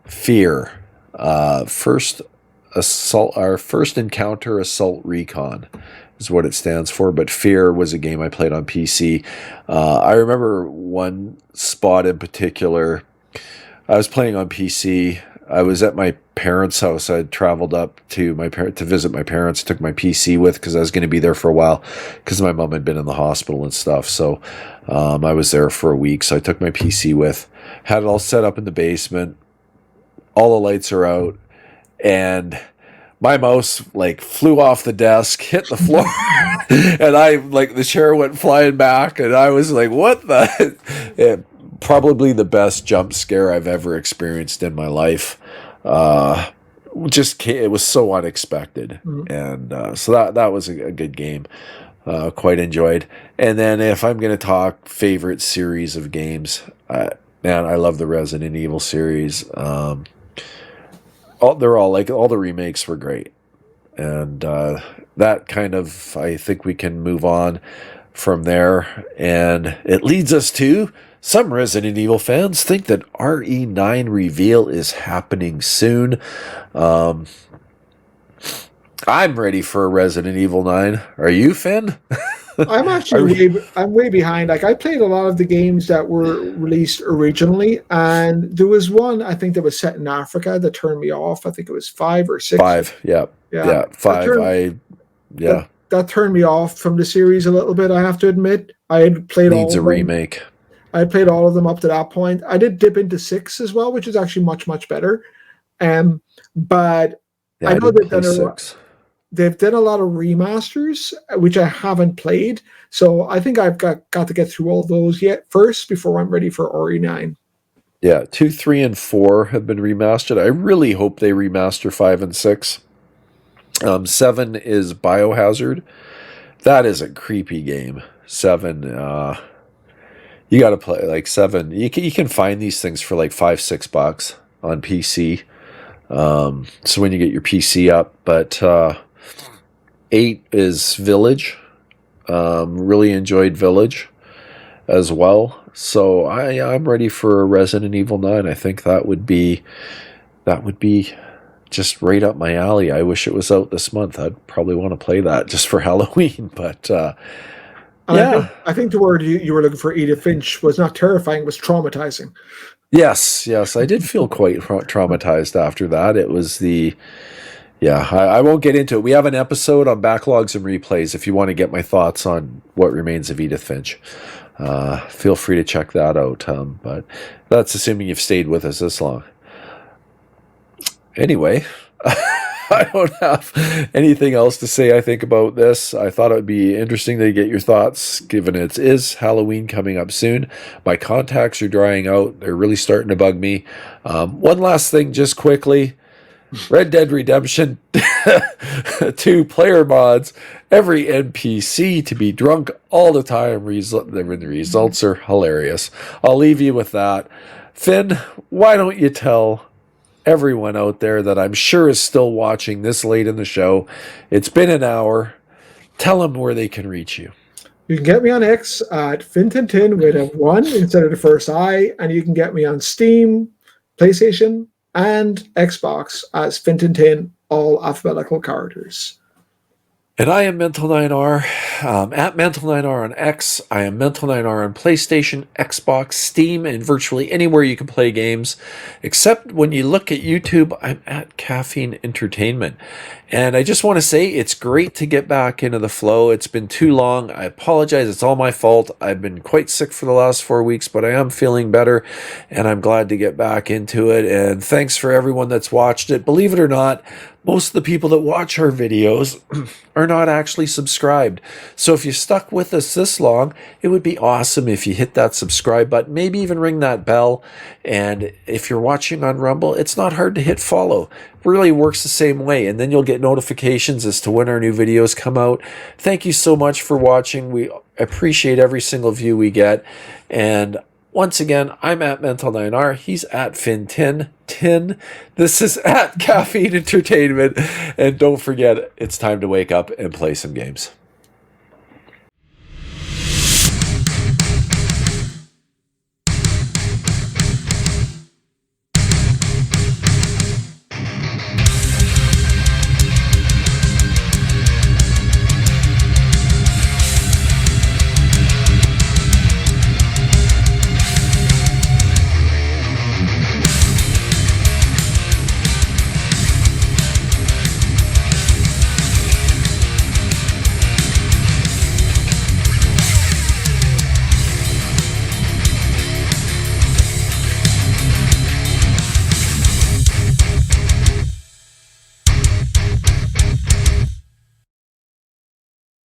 Fear, first assault, our first encounter assault recon is what it stands for. But Fear was a game I played on PC. I remember one spot in particular. I was playing on PC. I was at my parents' house. I had traveled up to to visit my parents. Took my PC with because I was going to be there for a while because my mom had been in the hospital and stuff. So I was there for a week. So I took my PC with, had it all set up in the basement. All the lights are out, and my mouse flew off the desk, hit the floor, and the chair went flying back, and I was like, "What the?" Probably the best jump scare I've ever experienced in my life. It was so unexpected, and so that was a good game. Quite enjoyed. And then if I'm going to talk favorite series of games, man, I love the Resident Evil series. All the remakes were great, and that kind of, I think we can move on from there, and it leads us to some Resident Evil fans think that RE9 reveal is happening soon. I'm ready for a Resident Evil 9. Are you, Finn? I'm way behind. Like I played a lot of the games that were released originally, and there was one I think that was set in Africa that turned me off. I think it was 5 or 6. 5, yeah. Yeah, 5. That turned me off from the series a little bit. I have to admit, I had played Needs all a of them. remake. I played all of them up to that point. I did dip into 6 as well, which is actually much better. But Yeah, I know didn't play 6. they've done a lot of remasters, which I haven't played. So I think I've got to get through all those yet first before I'm ready for RE9. Yeah, 2, 3, and 4 have been remastered. I really hope they remaster 5 and 6. 7 is Biohazard. That is a creepy game. 7, you got to play 7. You can find these things for $5-6 on PC. So when you get your PC up, but 8 is Village. Really enjoyed Village as well. So I'm ready for Resident Evil 9. I think that would be just right up my alley. I wish it was out this month. I'd probably want to play that just for Halloween. But And Yeah. I think the word you were looking for, Edith Finch, was not terrifying, it was traumatizing. Yes, I did feel quite traumatized after that. It was the Yeah, I won't get into it. We have an episode on backlogs and replays if you want to get my thoughts on what remains of Edith Finch. Feel free to check that out. But that's assuming you've stayed with us this long. Anyway, I don't have anything else to say, I think, about this. I thought it would be interesting to get your thoughts, given it is Halloween coming up soon. My contacts are drying out. They're really starting to bug me. One last thing, just quickly. Red Dead Redemption 2 player mods, every NPC to be drunk all the time. The results are hilarious. I'll leave you with that. Finn, why don't you tell everyone out there that I'm sure is still watching this late in the show? It's been an hour. Tell them where they can reach you. You can get me on X at Fintintin with a 1 instead of the first I, and you can get me on Steam, PlayStation, and Xbox as Fintintin, all alphabetical characters. And I am Mental9R, at Mental9R on X. I am Mental9R on PlayStation, Xbox, Steam, and virtually anywhere you can play games. Except when you look at YouTube, I'm at Caffeine Entertainment. And I just want to say it's great to get back into the flow. It's been too long. I apologize. It's all my fault. I've been quite sick for the last 4 weeks, but I am feeling better, and I'm glad to get back into it. And thanks for everyone that's watched it. Believe it or not, most of the people that watch our videos are not actually subscribed. So if you stuck with us this long, it would be awesome if you hit that subscribe button, maybe even ring that bell. And if you're watching on Rumble, it's not hard to hit follow. It really works the same way. And then you'll get notifications as to when our new videos come out. Thank you so much for watching. We appreciate every single view we get. And once again, I'm at Mental9R. He's at Fintin. This is at Caffeine Entertainment. And don't forget, it's time to wake up and play some games.